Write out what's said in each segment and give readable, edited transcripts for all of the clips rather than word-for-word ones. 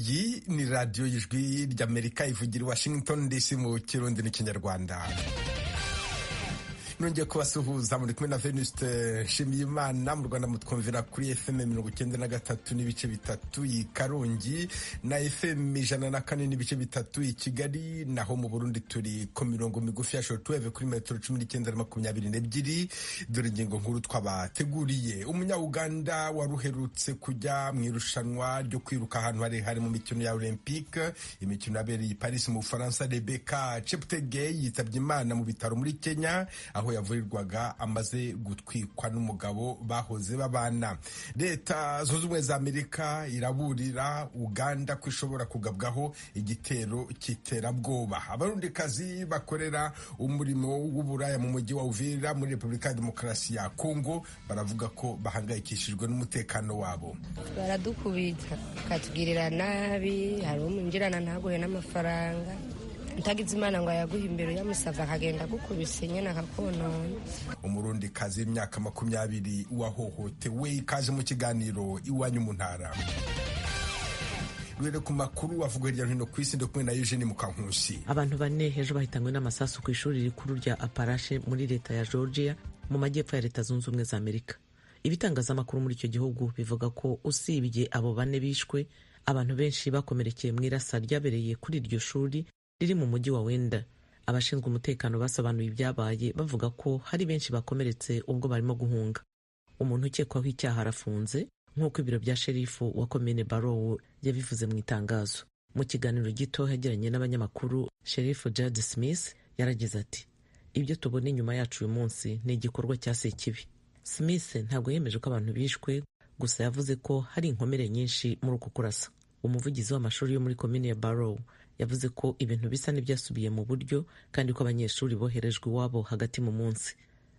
iyi ni radiyo y'ijwi ry'Amerika ivugira i Washington DC mu kirundi n'ikinyarwanda. Nongeye kubasuhuza, muri kumwe na Venuste Nshimiyimana. Mu Rwanda mutwumvira kuri FM 93 n'ibice bitatu i Karongi na FM 104 n'ibice bitatu i Kigali, naho mu Burundi turi ku mirongo migufi ya shortwave kuri metero 19 na 22. Dore ingingo nkuru twabateguriye. Umunya-Uganda waruherutse kujya mu irushanwa ryo kwiruka ahantu hari mu mikino ya Olympique, imikino yabereye i Paris mu Bufaransa, Rebecca Cheptegei yitabye Imana mu bitaro muri Kenya, aho yavurirwaga amaze gutwikwa n'umugabo bahoze babana. Leta zunze ubumwe za Amerika iraburira Uganda ko ishobora kugabwaho igitero cy'iterabwoba. Abarundikazi bakorera umurimo w'uburaya mu mujyi wa Uvira muri Repubulika ya Demokarasi ya Kongo baravuga ko bahangayikishijwe n'umutekano wabo. Baradukubita, katugirira nabi, hari umunjirana ntaguhe n'amafaranga, utagize Imana ngo yaguhe imbere yamusava akagenda gukubise nyene akakonona. Umurundi kazi y'imyaka 20 wahohotewe, ikaje mu kiganiro Iwanyu mu Ntara. Rwere ku makuru avuga hirya no hino ku isi, kumwe na Eugene Mukankusi. Abantu bane ejo bahitanywe n'amasasu ku ishuri rikuru rya Appalachian muri leta ya Georgia mu majyepfo ya Leta Zunze Ubumwe za Amerika. Ibitangazamakuru muri icyo gihugu bivuga ko usibye abo bane bishwe, abantu benshi bakomerekeye mu irasa ryabereye kuri iryo shuri riri mu mujyi wa Wenda. Abashinzwe umutekano basobanuye ibyabaye bavuga ko hari benshi bakomeretse ubwo barimo guhunga. Umuntu ukekwaho icyaha arafunze nk'uko ibiro bya sherifu wa komine Barrow yabivuze mu itangazo. Mu kiganiro gito yagiranye n'abanyamakuru, sherifu Jade Smith yaragize ati, ibyo tubona inyuma yacu uyu munsi ni igikorwa cya sekibi. Smith ntabwo yemeje ko abantu bishwe, gusa yavuze ko hari inkomere nyinshi muri uku kurasa. Umuvugizi w'amashuri yo muri komine ya Barrow yavuze ko ibintu bisa n'ibyasubiye mu buryo kandi ko abanyeshuri boherejwe iwabo hagati mu munsi.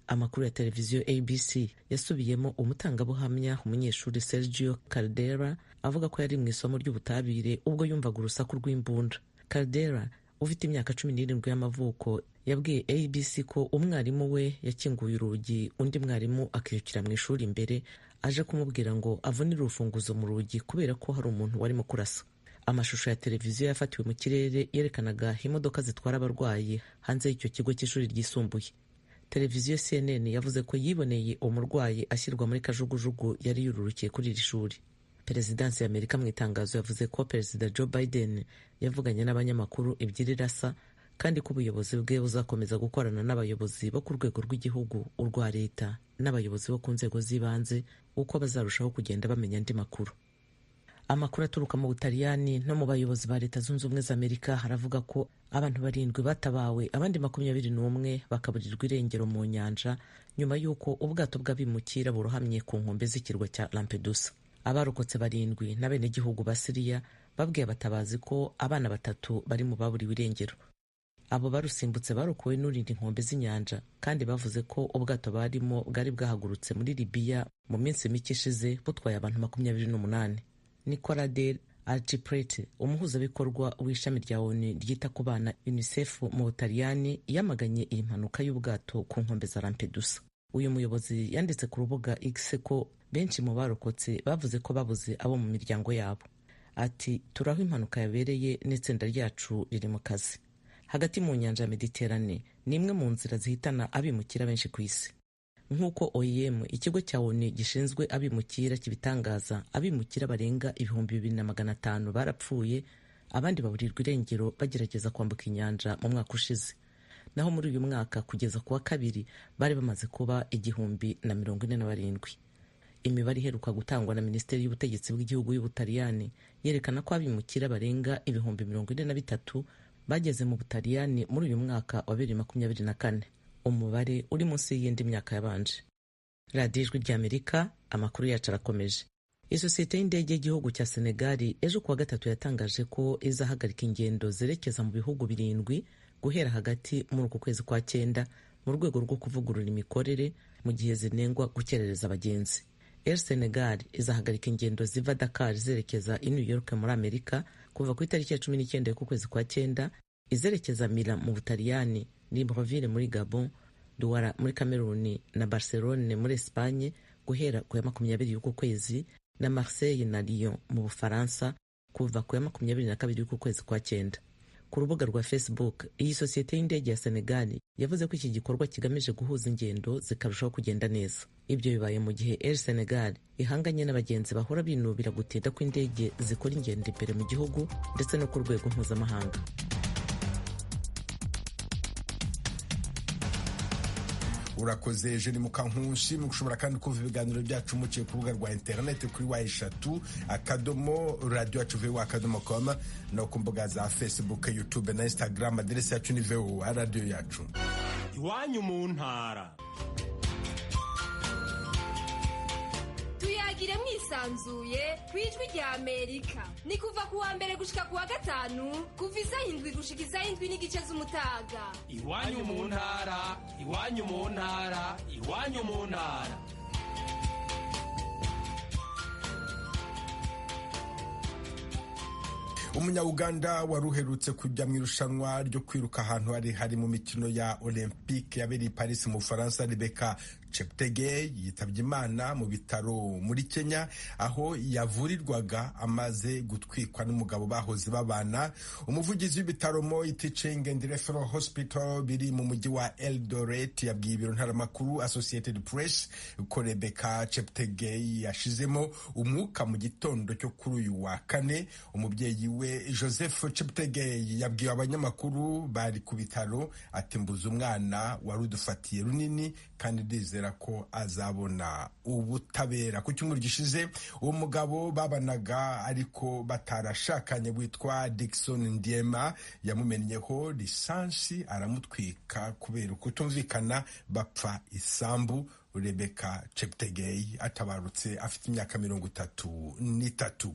Amakuru ya televiziyo ABC yasubiyemo umutangabuhamya, umunyeshuri Sergio Caldera, avuga ko yari mu isomo ry'ubutabire ubwo yumvaga urusaku rw'imbunda. Caldera ufite imyaka 17 y'amavuko yabwiye ABC ko umwarimu we yakinguye urugi, undi mwarimu akirukira mu ishuri imbere, aje kumubwira ngo avunire urufunguzo mu rugi kubera ko hari umuntu warimo kurasa. Amashusho ya televiziyo yafatiwe mu kirere yerekanaga imodoka zitwara abarwayi hanze y'icyo kigo cy'ishuri ryisumbuye. Televiziyo CNN yavuze ko yiboneye umurwayi ashyirwa muri kajugujugu yari yururukiye kuri iri shuri. Perezidansi ya Amerika mu itangazo yavuze ko Perezida Joe Biden yavuganye n'abanyamakuru iby'irasa kandi ko ubuyobozi bwe buzakomeza gukorana n'abayobozi bo ku rwego rw'igihugu, urwa leta n'abayobozi bo ku nzego z'ibanze uko bazarushaho kugenda bamenya andi makuru. Amakuru aturuka mu Butaliyani no mu bayobozi ba Leta Zunze Ubumwe za Amerika haravuga ko abantu 7 batabawe, abandi 21 bakaburirwa irengero mu nyanja nyuma y'uko ubwato bw'abimukira burohamye ku nkombe z'ikirwa cya Lampedusa. Abarokotse 7 n'abenegihugu ba Syria babwiye abatabazi ko abana 3 bari mu baburiwe irengero. Abo barusimbutse barokowe n'urindi nkombe z'inyanja kandi bavuze ko ubwato barimo bwari bwahagurutse muri Libya mu minsi mike ishize butwaye abantu 28. Nicola Del Archiprete, umuhuzabikorwa w'ishami rya ONU ryita ku bana UNICEF mu Butaliyani, yamaganye iyi mpanuka y'ubwato ku nkombe za Lampedusa. Uyu muyobozi yanditse ku rubuga X ko benshi mu barokotse bavuze ko babuze abo mu miryango yabo. Ati, turaho impanuka yabereye n'itsinda ryacu riri mu kazi. Hagati mu nyanja ya Mediterane ni imwe mu nzira zihitana abimukira benshi ku isi. Nk'uko OIM, ikigo cya ONU gishinzwe abimukira kibitangaza, abimukira barenga 2500 barapfuye, abandi baburirwa irengero bagerageza kwambuka inyanja mu mwaka ushize. Naho muri uyu mwaka kugeza kuwa kabiri bari bamaze kuba 1047. Imibare iheruka gutangwa na Minisiteri y'Ubutegetsi bw'Igihugu y'Ubutaliyani yerekana ko abimukira barenga 43,000 bageze mu Butaliyani muri uyu mwaka wa 2024. Umubare uri munsi y'indi myaka yabanje. Radiyo Ijwi ry'Amerika, amakuru yacu arakomeje. Isosiyete y'indege y'igihugu cya Senegal ejo kuwa gatatu yatangaje ko izahagarika ingendo zerekeza mu bihugu 7 guhera hagati muri uku kwezi kwa 9 mu rwego rwo kuvugurura imikorere mu gihe zinengwa gukerereza abagenzi. Air Senegal izahagarika ingendo ziva Dakar zerekeza i New York muri Amerika kuva ku itariki ya 19 ku kwezi kwa 9, izerekeza Milan mu Butaliyani, Libreville muri Gabon, Douala muri Cameroon na Barcelone muri Espagne guhera ku ya 20 y'uku kwezi, na Marseille na Lyon mu Bufaransa kuva ku ya 22 kwezi kwa cyenda. Ku rubuga rwa Facebook, iyi sosiyete y'indege ya Senegal yavuze ko iki gikorwa kigamije guhuza ingendo zikarushaho kugenda neza. Ibyo bibaye mu gihe Air Senegal ihanganye n'abagenzi bahora binubira gutinda kw'indege zikora ingendo imbere mu gihugu ndetse no ku rwego mpuzamahanga. Urakoze Eugene Mukankusi. Mushobora kandi kumva ibiganiro byacu muciye ku rubuga rwa internet kuri wa3.radio.com no ku mbuga za Facebook, YouTube na Instagram. Aderesi yacu ni VOA Radio yacu. Iwanyu mu ntara. Tuyagire mwisanzuye kwijwi rya Amerika. Ni kuva ku wa mbere gushika ku wa gatanu kuva isaha 7 gushika isaha 7:30 z'umutaga. Iwanyu mu ntara, iwanyu mu ntara, iwanyu mu ntara. Umunya-Uganda waruherutse kujya mu irushanwa ryo kwiruka ahantu hari mu mikino ya Olympique yabereye Paris mu Faransa, Rebecca Cheptegei yitabye Imana mu bitaro muri Kenya aho yavurirwaga amaze gutwikwa n'umugabo bahoze babana. Umuvugizi w'ibitaro Moi Teaching and Referral Hospital biri mu mujyi wa Eldoret yabwiye ibiro ntaramakuru Associated Press ko Rebecca Cheptegei yashizemo umwuka mu gitondo cyo kuri uyu wa kane. Umubyeyi we Joseph Cheptegei yabwiye abanyamakuru bari ku bitaro ati mbuze umwana wari udufatiye runini kandi ndizera ko azabona ubutabera. Ku cyumweru gishize uwo mugabo babanaga ariko batarashakanye witwa Dickson Ndiema yamumennyeho lisansi aramutwika kubera kutumvikana bapfa isambu. Rebecca Cheptegei atabarutse afite imyaka 33.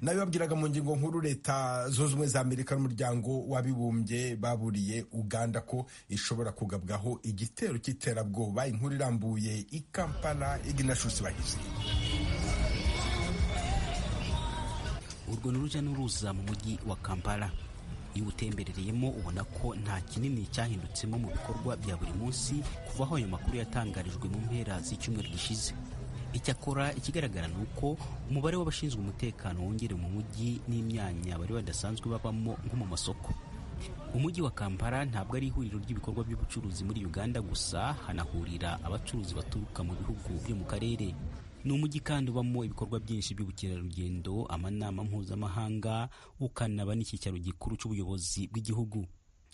Nayo babwiraga mu ngingo nkuru leta zunze ubumwe za Amerika n'umuryango w'abibumbye baburiye Uganda ko ishobora kugabwaho igitero cy'iterabwoba. Inkuru irambuye i Kampala, Ignatius Bahizi. Urwo n'uruja n'uruza mu mujyi wa Kampala. Iyo utemberereyemo ubona ko nta kinini cyahindutsemo mu bikorwa bya buri munsi kuva aho ayo makuru yatangarijwe mu mpera z'icyumweru gishize. Icyakora ikigaragara ni uko umubare w'abashinzwe umutekano wongere mu mujyi n'imyanya bari badasanzwe babamo nko mu masoko. Umujyi wa Kampala ntabwo ari ihuriro ry'ibikorwa by'ubucuruzi muri Uganda gusa, hanahurira abacuruzi baturuka mu bihugu byo mu karere. Ni umujyi kandi ubamo ibikorwa byinshi by'ubukerarugendo, amanama mpuzamahanga, ukanaba n'icyicaro gikuru cy'ubuyobozi bw'igihugu.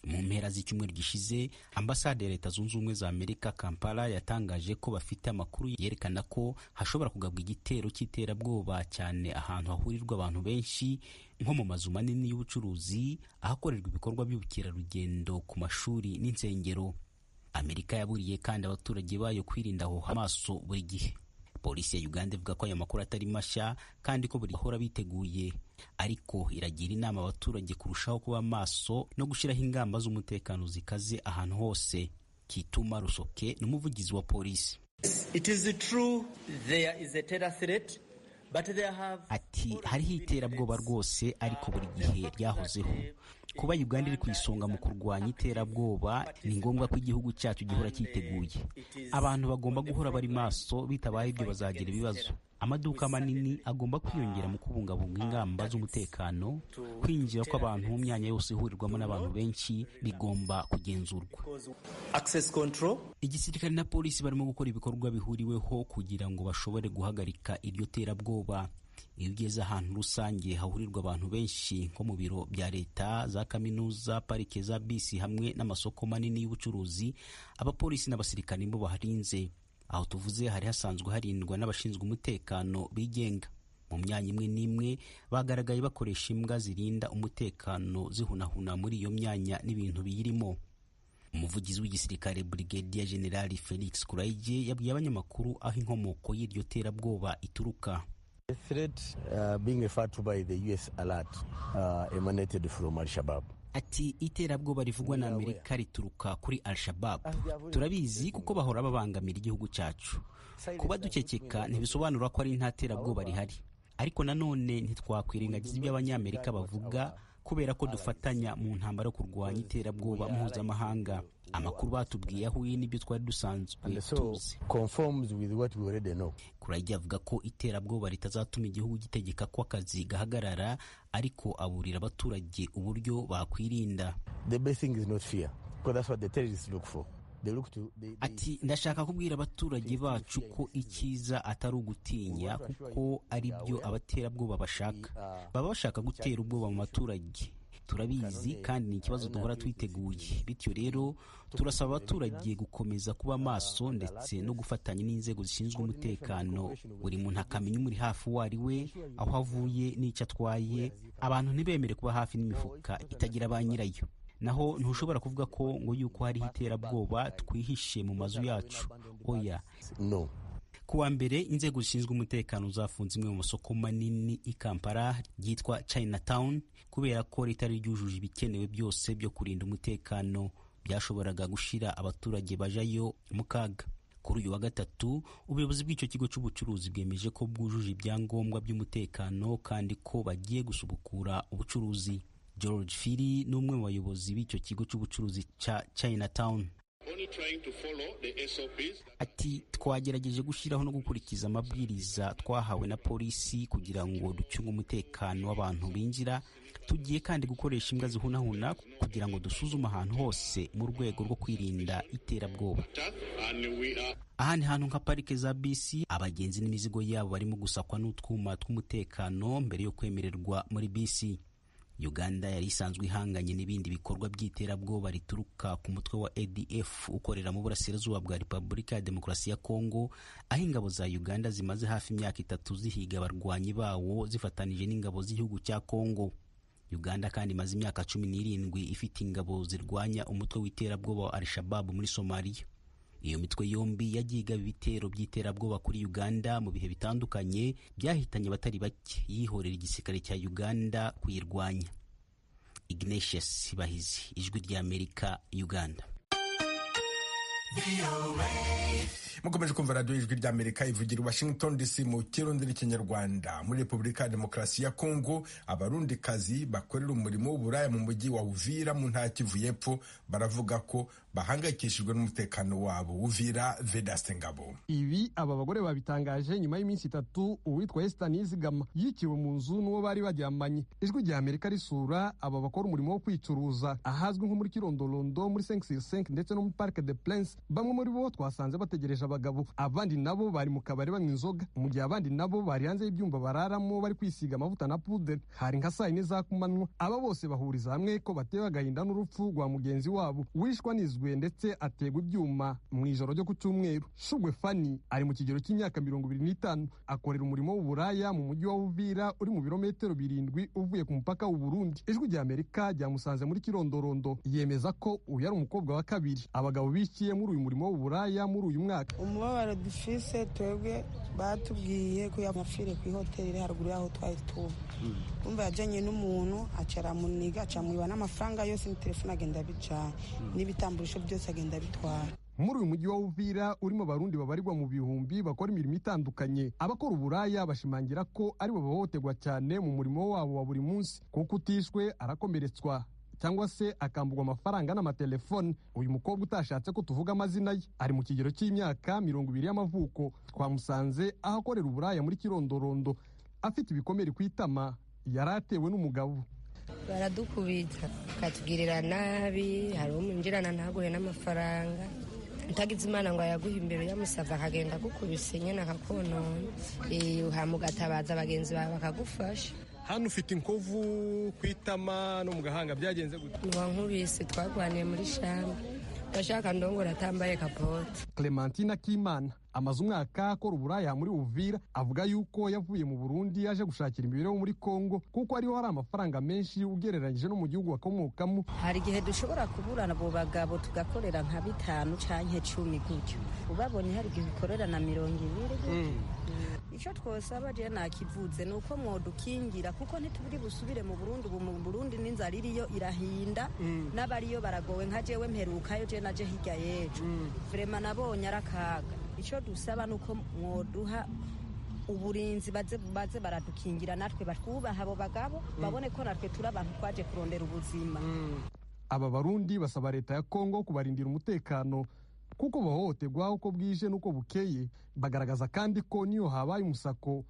Mu mpera z'icyumweru gishize, ambasade ya Leta Zunze Ubumwe za Amerika Kampala yatangaje ko bafite amakuru yerekana ko hashobora kugabwa igitero cy'iterabwoba cyane ahantu hahurirwa abantu benshi nko mu mazu manini y'ubucuruzi, ahakorerwa ibikorwa by'ubukerarugendo, ku mashuri n'insengero. Amerika yaburiye kandi abaturage bayo kwirinda aho amaso buri gihe. Polisi ya Uganda ivuga ko aya makuru atari mashya kandi ko buri bahora biteguye, ariko iragira inama abaturage kurushaho kuba maso no gushyiraho ingamba z'umutekano zikaze ahantu hose. Kituma Rusoke n'umuvugizi wa polisi. It is true there is a terror threat, but there have ati hariho iterabwoba rwose ariko buri gihe ryahozeho. Kuba Uganda iri ku isonga mu kurwanya iterabwoba, ni ngombwa ko igihugu cyacu gihora cyiteguye. Abantu bagomba guhora bari maso, bitabaye ibyo bazagira ibibazo. Amaduka manini agomba kwiyongera mu kubungabunga ingamba z'umutekano. Kwinjira kw'abantu mu myanya yose ihurirwamo n'abantu benshi bigomba kugenzurwa. access control. Igisirikare na polisi barimo gukora ibikorwa bihuriweho kugira ngo bashobore guhagarika iryo terabwoba. Iyo ugeze ahantu rusange hahurirwa abantu benshi nko mu biro bya leta, za kaminuza, parike za bisi hamwe n'amasoko manini y'ubucuruzi, abapolisi n'abasirikare nibo baharinze. Aho tuvuze hari hasanzwe harindwa n'abashinzwe umutekano bigenga. Mu myanya imwe n'imwe bagaragaye bakoresha imbwa zirinda umutekano zihunahuna muri iyo myanya n'ibintu biyirimo. Umuvugizi w'igisirikare Brigadier General Felix Kuraije yabwiye abanyamakuru aho inkomoko y'iryo terabwoba ituruka. The threat being referred to by the US alert emanated from Al-Shabaab. Ati iterabwoba rivugwa na Amerika rituruka kuri Al-Shabaab. Turabizi kuko bahora babangamira igihugu cyacu. Kuba dukekeka ntibisobanura ko ari nta terabwoba rihari. Ariko nanone ntitwakwirengagiza ibyo abanyamerika bavuga kubera ko dufatanya mu ntambara yo kurwanya iterabwoba mpuzamahanga. Amakuru batubwiye ahuye n'ibyo twari dusanzwe tuzi. Kurajya avuga ko iterabwoba ritazatuma igihugu gitegeka ko akazi gahagarara, ariko aburira abaturage uburyo bakwirinda. Ati ndashaka kubwira abaturage bacu ko icyiza atari ugutinya, kuko ari byo abaterabwoba bashaka. Baba bashaka gutera ubwoba mu baturage. Turabizi kandi ni ikibazo duhora twiteguye. Bityo rero turasaba abaturage gukomeza kuba maso ndetse no gufatanya n'inzego zishinzwe umutekano. Buri muntu akamenya umuri hafi uwo ari we, aho avuye n'icyo atwaye. Abantu ntibemere kuba hafi n'imifuka itagira ba nyirayo. Naho ntushobora kuvuga ko ngo yuko hari iterabwoba twihishe mu mazu yacu. Oya. No. Kuwa mbere inzego zishinzwe umutekano zafunze imwe mu masoko manini i Kampala ryitwa Chinatown kubera ko ritari ryujuje ibikenewe byose byo kurinda umutekano, byashoboraga gushira abaturage bajayo mu kaga. Kuri uyu wa gatatu ubuyobozi bw'icyo kigo cy'ubucuruzi bwemeje ko bwujuje ibyangombwa by'umutekano kandi ko bagiye gusubukura ubucuruzi. George Fili ni umwe mu bayobozi b'icyo kigo cy'ubucuruzi cya Chinatown. Ati twagerageje gushyiraho no gukurikiza amabwiriza twahawe na polisi kugira ngo ducunge umutekano w'abantu binjira. Tugiye kandi gukoresha imbwa zihunahuna kugira ngo dusuzume ahantu hose mu rwego rwo kwirinda iterabwoba. Ahandi hantu nka parike za bisi, abagenzi n'imizigo yabo barimo gusakwa n'utwuma tw'umutekano mbere yo kwemererwa muri bisi. Uganda yari isanzwe ihanganye n'ibindi bikorwa by'iterabwoba rituruka ku mutwe wa ADF ukorera mu burasirazuba bwa Repubulika ya Demokarasi ya Kongo, aho ingabo za Uganda zimaze hafi imyaka 3 zihiga abarwanyi bawo zifatanije n'ingabo z'igihugu cya Kongo. Uganda kandi imaze imyaka 17 ifite ingabo zirwanya umutwe w'iterabwoba wa Al-Shabaab muri Somalia. Iyo mitwe yombi yagiye ibitero by'iterabwoba kuri Uganda mu bihe bitandukanye, byahitanye abatari bake, yihorera igisirikare cya Uganda kuyirwanya. Ignatius Bahizi, Ijwi ry'Amerika, Uganda. Mukomeje kumva radio Ijwi ry'Amerika ivugira Washington DC mu Kirundi n'Ikinyarwanda. Muri Repubulika ya Demokarasi ya Kongo, abarundikazi bakorera umurimo w'uburaya mu mujyi wa Uvira mu ntara Kivu y'Epfo baravuga ko bahangayikishijwe n'umutekano wabo. Uvira, Vedaste Ngabo. Ibi aba bagore babitangaje nyuma y'iminsi 3 uwitwa Esther Nizigama yikiwe mu nzu n'uwo bari baryamanye. Ijwi ry'Amerika risura aba bakora umurimo wo kwicuruza ahazwi nko muri Kirondolondo, muri 565 ndetse no mu Parc des Princes. Bamwe muri bo twasanze bategereje abagabo, abandi nabo bari mu kabari banywa inzoga, mu gihe abandi nabo bari hanze y'ibyumba bararamo bari kwisiga amavuta na poudre. Hari nka saa 4 za kumanywa. Aba bose bahuriza hamwe ko batewe agahinda n'urupfu rwa mugenzi wabo wishwa nizwe ndetse ategwa ibyuma mu ijoro ryo ku Cyumweru. Shugwe Fani ari mu kigero cy'imyaka 25, akorera umurimo w'uburaya mu mujyi wa Uvira uri mu birometero 7 uvuye ku mupaka w'u Burundi. Ijwi ry'Amerika ryamusanze muri Kirondorondo, yemeza ko uyu ari umukobwa wa kabiri abagabo bikiye muri uyu murimo w'uburaya muri uyu mwaka. Umubabaro dufise twebwe batubwiye ko yamafire ku hoteli haruguru yaho twari tuba. Umva yajanye n'umuntu acara muniga acamwiba n'amafaranga yose ni telefone agenda bicana n'ibitamburisho byose agenda bitwara. Muri uyu mujyi wa Uvira urimo abarundi babarirwa mu bihumbi bakora imirimo itandukanye. Abakora uburaya bashimangira ko ari bo bahohoterwa cyane mu murimo wabo wa buri munsi, kuko utishwe arakomeretswa cyangwa se akambugwa amafaranga n'amatelefone. Uyu mukobwa utashatse ko tuvuga amazina ye ari mu kigero cy'imyaka 20 y'amavuko. Twamusanze aho akorera uburaya muri Kirondorondo afite ibikomere ku itama, yaratewe n'umugabo. Baradukubita katugirira nabi, hari umunjirana ntaguhe n'amafaranga, ntagize Imana ngo yaguhe imbere yamusava akagenda gukubise nyene akakonona, uhamugatabaza abagenzi bawe bakagufasha. Hano ufite inkovu kwitama no mu gahanga, byagenze gute? Nkubise twagwaniye muri shamba, ndashaka ndongora atambaye kapote. Clementina Kimana amaze umwaka akora uburaya muri Uvira, avuga yuko yavuye mu Burundi yaje gushakira imibereho muri Kongo kuko ariho hari amafaranga menshi ugereranyije no mu gihugu akomokamo. Hari igihe dushobora kuburana abo bagabo tugakorera nka 5 canke 10 gutyo, ubabonye hari igihe ukorera na 200. Icyo twosaba je nakivuze nuko mwodukingira kuko ntitubiri busubire mu Burundi. Ubu mu Burundi n'inzara iriyo irahinda, n'abariyo baragowe nka jewe mperukayo je naje hirya yejo. Vraiment nabonye arakaga. Icyo dusaba nuko mwoduha uburinzi baze baradukingira natwe batwubaha abo bagabo babone ko natwe turi abantu twaje kurondera ubuzima. Aba Barundi basaba leta ya Kongo kubarindira umutekano kuko bahohoterwa uko bwije n'uko bukeye. Bagaragaza kandi ko niyo habaye umusako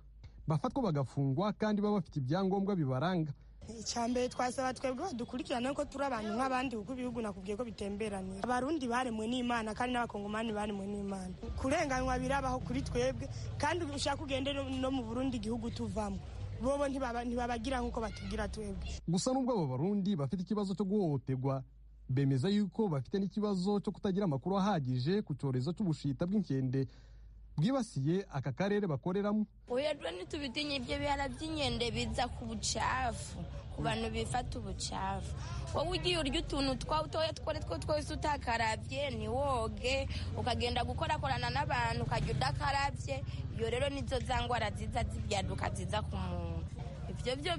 bafatwa bagafungwa kandi baba bafite ibyangombwa bibaranga. Icyambere twasaba twebwe badukurikirana ko turi abantu nk'abandi kuko ibihugu nakubwiye ko bitemberanye. Abarundi baremwe n'Imana kandi n'abakongomani baremwe n'Imana. Kurenganywa birabaho kuri twebwe kandi ushaka ugende no mu Burundi igihugu tuvamo bobo ntibabagira nk'uko batubwira twebwe. Gusa nubwo abo Barundi bafite ikibazo cyo guhohoterwa, bemeza yuko bafite n'ikibazo cyo kutagira amakuru ahagije ku cyorezo cy'ubushita bw'inkende bwibasiye aka karere bakoreramo. Uyedwe nitubitinye ibyo bihara by'inkende biza ku bucafu, ku bantu bifata ubucafu. Wowe ugiye urya utuntu twawutoye twose utakaravye ntiwoge, ukagenda gukorakorana n'abantu ukajya udakarabye, iyo rero nizo za ngwara ziza zibyaduka ziza ku muntu. Ibyo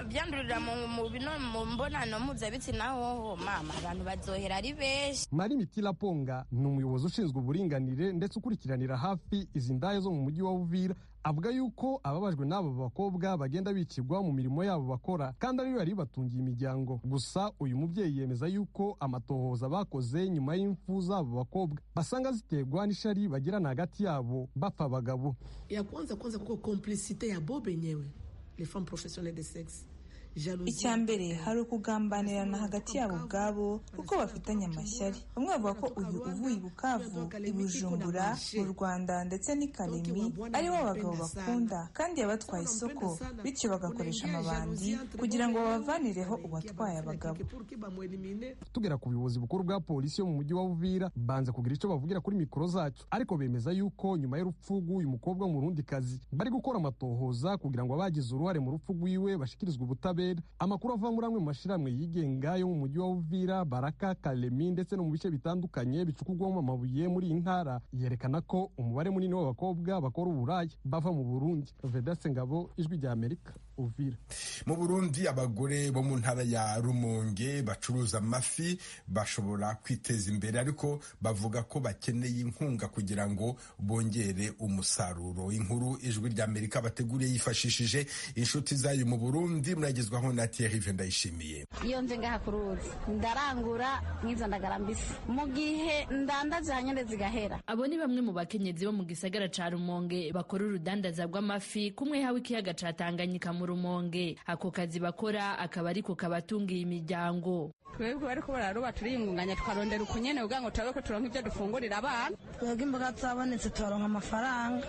byandurira mu mbonano mpuzabitsina hoho mama abantu bazohera ari benshi. Mari Mitila Ponga ni umuyobozi ushinzwe uburinganire ndetse ukurikiranira hafi izi ndaya zo mu mujyi wa Uvira, avuga yuko ababajwe n'abo bakobwa bagenda bicirwa mu mirimo yabo bakora kandi ariyo yari batungiye imiryango. Gusa uyu mubyeyi yemeza yuko amatohoza bakoze nyuma y'imfu z'abo bakobwa basanga ziterwa n'ishari bagirana hagati yabo bapfa abagabo. Ya kwanza kuko complicité ya bo benyewe les femmes professionnelles de sexe. Icyambere hari ukugambanirana hagati yabo ubwabo kuko bafitanye amashyari. Bamwe bavuga ko uyu uvuye i Bukavu, i Bujumbura, mu Rwanda ndetse n'i Kalemi aribo abagabo bakunda kandi yabatwaye isoko, bityo bagakoresha amabandi kugira ngo babavanireho uwatwaye abagabo. Tugera ku buyobozi bukuru bwa polisi yo mu mujyi wa Uvira banze kugira icyo bavugira kuri mikoro zacu, ariko bemeza yuko nyuma y'urupfu rw'uyu mukobwa w'Umurundikazi bari gukora amatohoza kugira ngo abagize uruhare mu rupfu rwiwe bashikirizwe ubutabera. Amakuru ava muri amwe mu mashyirahamwe yigenga yo mu mujyi wa Uvira, Baraka, Kalemi ndetse no mu bice bitandukanye bicukurwamo amabuye muri iyi ntara yerekana ko umubare munini w'abakobwa bakora uburaya bava mu Burundi. Vedaste Ngabo, Ijwi rya Amerika, Uvira. Mu Burundi abagore bo mu ntara ya Rumonge bacuruza amafi bashobora kwiteza imbere, ariko bavuga ko bakeneye inkunga kugira ngo bongere umusaruro. Inkuru Ijwi rya Amerika bateguriye yifashishije inshuti zayo mu Burundi, muragezwaho na Thierry Vendayishimiye. Iyo nze ngaha kuruzi ndarangura nk'izo ndagara mbisi mu gihe ndandaza hanyene zigahera. Abo ni bamwe mu bakenyezi bo mu gisagara ca Rumonge bakora urudandaza rw'amafi kumwe hawe ikiyaga ca Tanganyika mu Rumonge. Ako kazi bakora akaba ariko kabatungiye imiryango. Twebwe bariko bararoba turiyungunganya tukarondera ukunyene kugira ngo turabe ko turonka ibyo dufungurira abana. Twebwe imboga zabonetse turonka amafaranga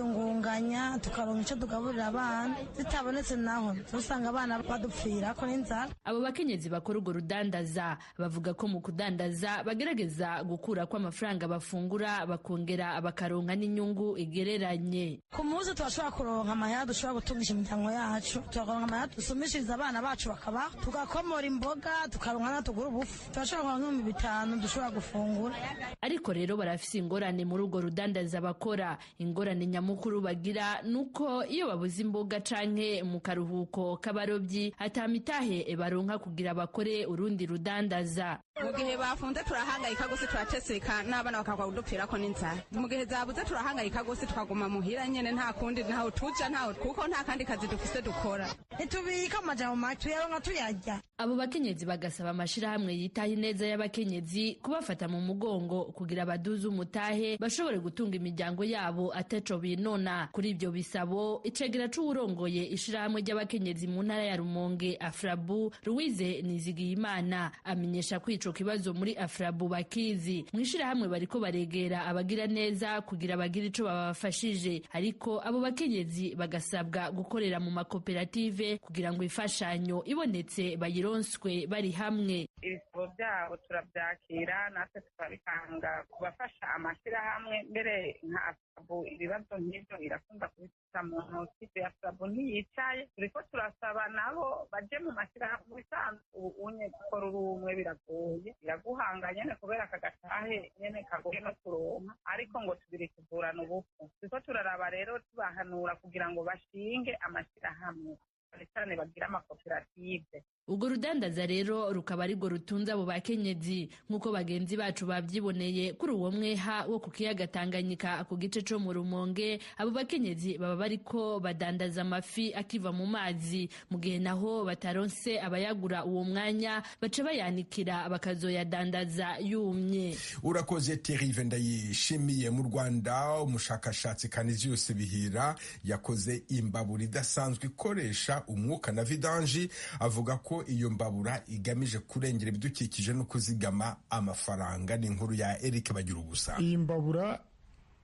tukiyungunganya tukaronka icyo tugaburira abana, zitabonetse naho usanga abana badupfira ko n'inzara. Abo bakenyezi bakora urwo rudandaza bavuga ko mu kudandaza bagerageza gukura ko amafaranga bafungura bakongera bakaronka n'inyungu igereranye. Ku munsi turashobora kuronka amahera dushobora gutungisha imiryango yacu, tukaronka amahera dusumishiriza abana bacu bakaba, tugakomora imboga tukaronka tugura ubufu, turashobora kuronka 5,000 dushobora gufungura. Ariko rero barafise ingorane muri urwo rudandaza bakora. Ingorane nyamukuru bagira nuko iyo babuze imboga canke mu karuhuko k'abarobyi atamitahe baronka kugira bakore urundi rudandaza. Mu gihe bafunze turahangayika gose turateseka n'abana bakagwa udupfirako n'inzara. Mu gihe zabuze turahangayika gose twaguma muhira nyene nta kundi ntaho tuja ntaho kuko nta kandi kazi dufise dukora. Nitubika amajambo make yaronka tuyarya. Abo bakenyezi bagasaba amashirahamwe yitaho ineza y'abakenyezi kubafata mu mugongo kugira baduze umutahe bashobore gutunga imiryango yabo ataco binona. Kuri ibyo bisabo icegera c'uwurongoye ishirahamwe ry'abakenyezi mu ntara ya Rumonge Afrabu Louise Nizigiyimana amenyesha ko ico kibazo muri Afrabu bakizi. Mwishirahamwe bariko baregera abagira neza kugira bagire ico babafashije, ariko abo bakenyezi bagasabwa gukorera mu makoperative kugira ngo ifashanyo ibonetse bayironswe bari hamwe. Ibisabo byabo turabyakira natwe tukabitanga kubafasha amashyirahamwe. Mbere nka Afrabu ibibazo nk'ibyo irakunda kubifata mu ntoki. Afrabu ntiyicaye, turiko turasaba nabo baje mu mashyirahamwe bisanzwe. Ubu unye gukora urumwe biragoye, biraguhanga nyene kubera akagatahe nyene kagoye no kuronka, ariko ngo tubiri kuvurana ubupfu. Turiko turaraba rero tubahanura kugira ngo bashinge amashyirahamwe. cyane cyane bagira amakoperative. Urwo rudandaza rero rukaba ari rwo rutunze abo bakenyezi nk'uko bagenzi bacu babyiboneye kuri uwo mweha wo ku kiyaga Tanganyika ku gice co mu Rumonge. Abo bakenyezi baba bariko badandaza amafi akiva mu mazi, mu gihe naho bataronse abayagura uwo mwanya baca bayanikira bakazoyadandaza yumye. Urakoze Thierry Ndayishimiye. Mu Rwanda umushakashatsi Canisius Bihira yakoze imbabura idasanzwe ikoresha umwuka na vidange, avuga ko iyo mbabura igamije kurengera ibidukikije no kuzigama amafaranga. Ni inkuru ya Eric Bagirubusa. Iyi mbabura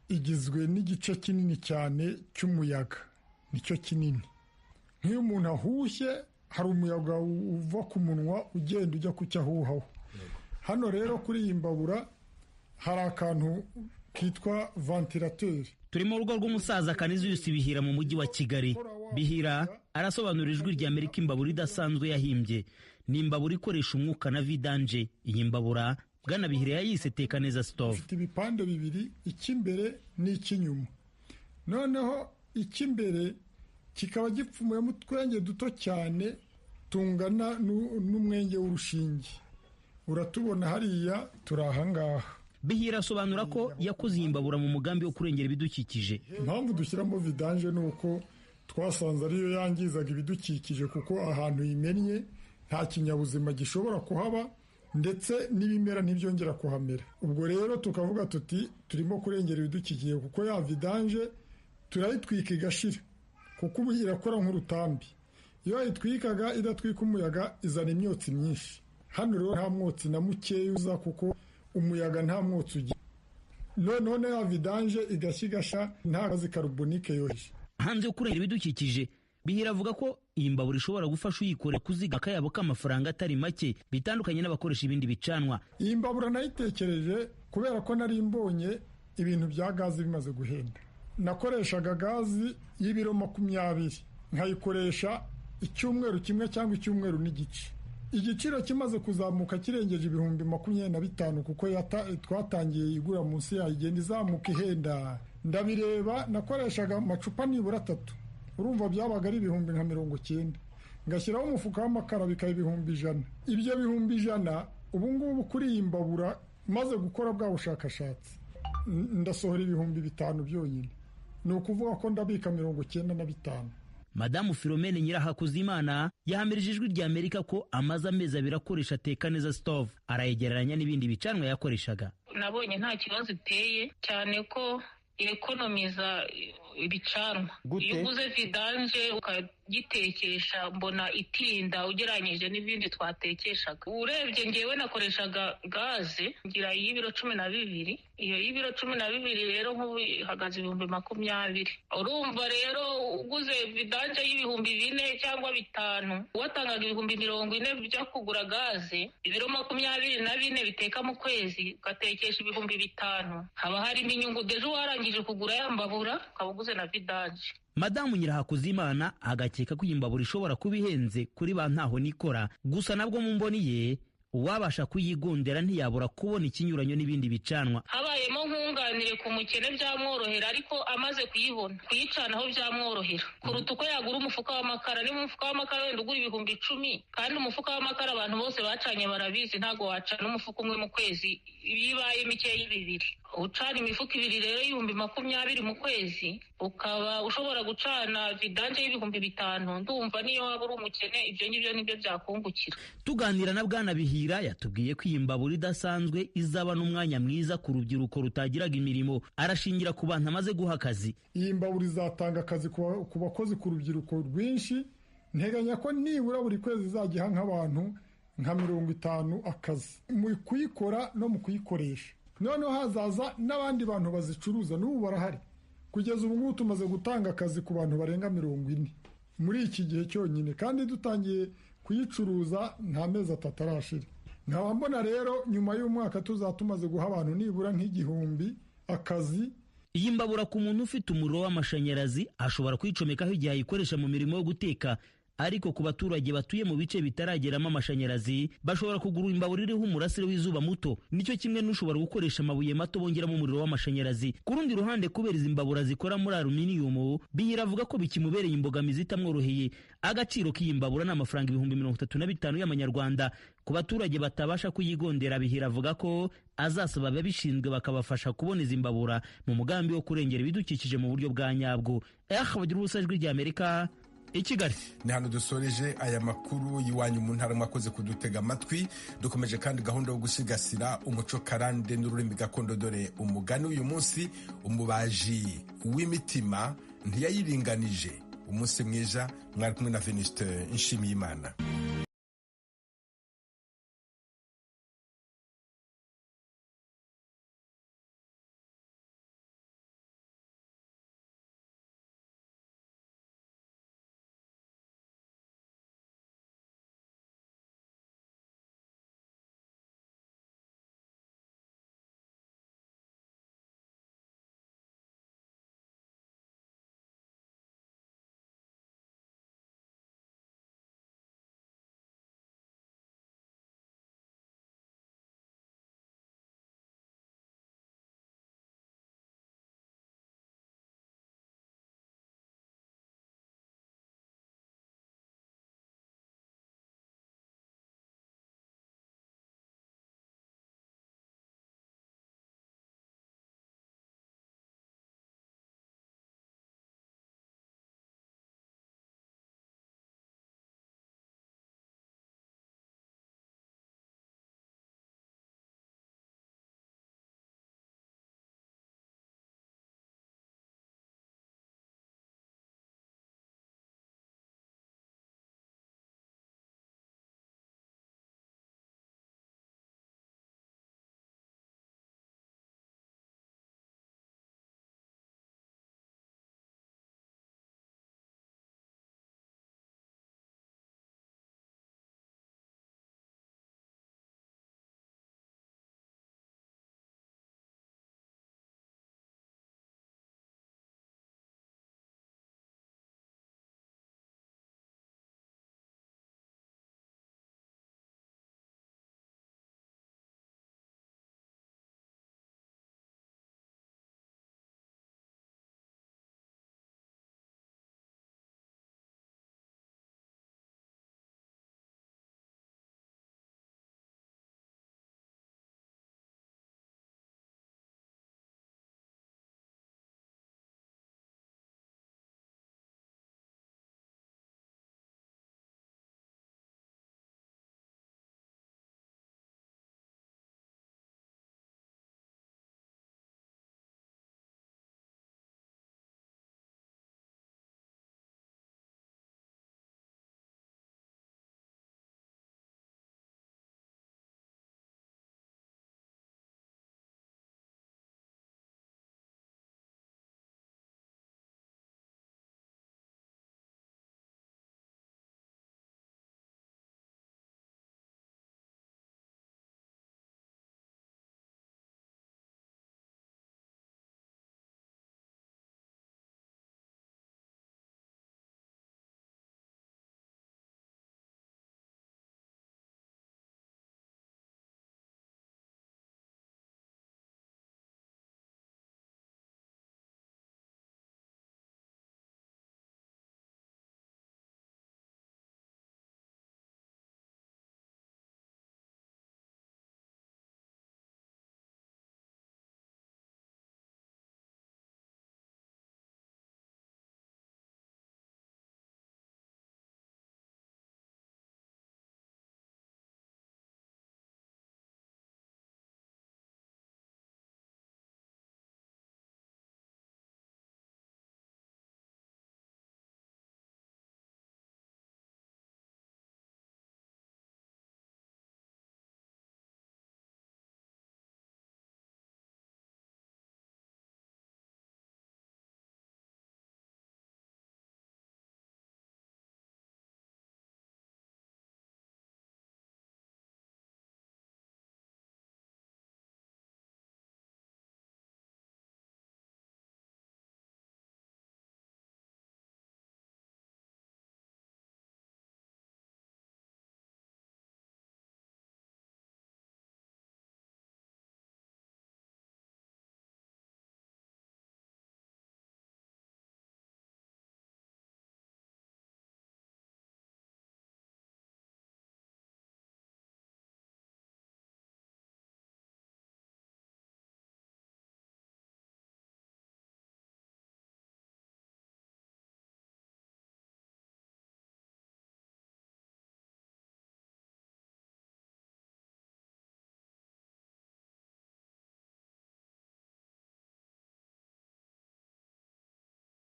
igizwe n'igice kinini cyane cy'umuyaga, nicyo kinini. Nk'iyo umuntu ahushye hari umuyaga uva ku munwa ugenda ujya ku cyahuhaho. Hano rero kuri iyi mbabura hari akantu kitwa ventilateur. Turi mu rugo rw'umusaza Canisius Bihira mu mujyi wa Kigali. Bihira arasobanura ijwi rya Amerika imbabura idasanzwe yahimbye. Ni imbabura ikoresha umwuka na vidange. Iyi mbabura Bwana Bihira yayise Tekaneza stove. Ifite ibipande bibiri, icy'imbere n'icy'inyuma. Noneho icy'imbere kikaba gipfumuyemo utwenge duto cyane tungana n'umwenge w'urushinge. Uratubona hariya turi ahangaha. Bihira asobanura ko yakoze iyi mbabura mu mugambi wo kurengera ibidukikije. Impamvu dushyiramo vidange ni uko twasanze ariyo yangizaga ibidukikije, kuko ahantu yimennye nta kinyabuzima gishobora kuhaba ndetse n'ibimera ntibyongera kuhamera. Ubwo rero tukavuga tuti turimo kurengera ibidukikije, kuko ya vidange turayitwika igashira, kuko ubu irakora nk'urutambi. Iyo yayitwikaga idatwika umuyaga izana imyotsi myinshi. Hano rero nta mwotsi na mukeya uza, kuko umuyaga nta mwotsi ugira. None ya vidange igashyigasha nta gazi carbonique yoheje. Hanze yo kurengera ibidukikije, Bihira avuga ko iyi mbabura ishobora gufasha uyikorera kuziga akayabo k'amafaranga atari make, bitandukanye n'abakoresha ibindi bicanwa. Iyi mbabura nayitekereje kubera ko nari mbonye ibintu bya gazi bimaze guhenda. Nakoreshaga gazi y'ibiro 20, nkayikoresha icyumweru kimwe cyangwa icyumweru n'igice. Igiciro kimaze kuzamuka kirengeje ibihumbi 25, kuko twatangiye igura munsi yayo igenda izamuka ihenda. Ndabireba, nakoreshaga amacupa nibura 3. Urumva byabaga ari ibihumbi nka 90. Ngashyiraho umufuka w'amakara bikaba ibihumbi 100. Ibyo bihumbi 100 ubu ngubu kuri iyi mbabura maze gukora bwa bushakashatsi ndasohora ibihumbi 5 byonyine. Ni ukuvuga ko ndabika 95. Madamu Philomene Nyirahakuzimana yahamirije ijwi rya Amerika ko amaze amezi 2 akoresha Tekaneza stove. Arayegereranya n'ibindi bicanwa yakoreshaga. Nabonye nta kibazo iteye cyane ko ekonomiza ibicanwa. Iyo uguze vidange ukagitekesha mbona itinda ugereranyije n'ibindi twatekeshaga. Urebye ngewe nakoreshaga gaze ngira y'ibiro 12. Iyo y'ibiro 12 rero nk'ubu ihagaze ibihumbi 20. Urumva rero uguze vidange y'ibihumbi 4 cyangwa 5 watangaga ibihumbi 40 bijya kugura gaze. Ibiro 24 biteka mu kwezi ugatekesha ibihumbi 5. Haba harimo inyungu dejo warangije kugura yambabura ukabuguze na vidange. Madamu Nyirahakuzimana agakeka ko iyi mbabura ishobora kuba ihenze kuri ba ntaho nikora, gusa nabwo mu mboniye uwabasha kuyigondera ntiyabura kubona ikinyuranyo n'ibindi bicanwa. Habayemo nkunganire ku mukene byamworohera, ariko amaze kuyibona kuyicanaho byamworohera kuruta uko yagura umufuka w'amakara. Ni umufuka w'amakara wenda ugura ibihumbi 10, kandi umufuka w'amakara abantu bose bacanye barabizi, ntago wacana umufuka umwe mu kwezi, bibaye mikeya y'ibibiri. Ucana imifuka 2 rero y'ibihumbi 20 mu kwezi, ukaba ushobora gucana vidange y'ibihumbi 5. Ndumva niyo waba uri umukene ibyo ngibyo nibyo byakungukira. Tuganira na Bwana Bihira yatubwiye ko iyi mbabura idasanzwe izaba n'umwanya mwiza ku rubyiruko rutagiraga imirimo. Arashingira ku bantu amaze guha akazi. Iyi mbabura izatanga akazi ku bakozi, ku rubyiruko rwinshi. Nteganya ko nibura buri kwezi izagiha nk'abantu nka 50 akazi mu kuyikora no mu kuyikoresha. Noneho hazaza n'abandi bantu bazicuruza, n'ubu barahari. Kugeza ubu ngubu tumaze gutanga akazi ku bantu barenga 40 muri iki gihe cyonyine, kandi dutangiye kuyicuruza nta mezi 3 arashira. Nkaba mbona rero nyuma y'umwaka tuzatumaze guha abantu nibura nk'igihumbi akazi. Iyi mbabura ku muntu ufite umuriro w'amashanyarazi ashobora kwicomekaho igihe ayikoresha mu mirimo yo guteka, ariko ku baturage batuye mu bice bitarageramo amashanyarazi bashobora kugura imbabura iriho umurasire w'izuba muto, nicyo kimwe n'ushobora gukoresha amabuye mato bongeramo umuriro w'amashanyarazi. Ku rundi ruhande, kubera izi mbabura zikora muri aluminium, Bihira avuga ko bikimubereye imbogamizi itamworoheye. Agaciro k'iyi mbabura ni amafaranga 35,000 y'amanyarwanda. Ku baturage batabasha kuyigondera, Bihira avuga ko azasaba ababishinzwe bakabafasha kubona izi mbabura mu mugambi wo kurengera ibidukikije mu buryo bwa nyabwo. Bagira ubusa ijwi ry'Amerika i Kigali. Ni hano dusoreje aya makuru y'iwanyu mu ntara, mwakoze kudutega amatwi. Dukomeje kandi gahunda yo gusigasira umuco karande n'ururimi gakondo, dore umugani uyu munsi: umubaji w'imitima ntiyayiringanije. Umunsi mwiza, mwari kumwe na Venuste Nshimiyimana.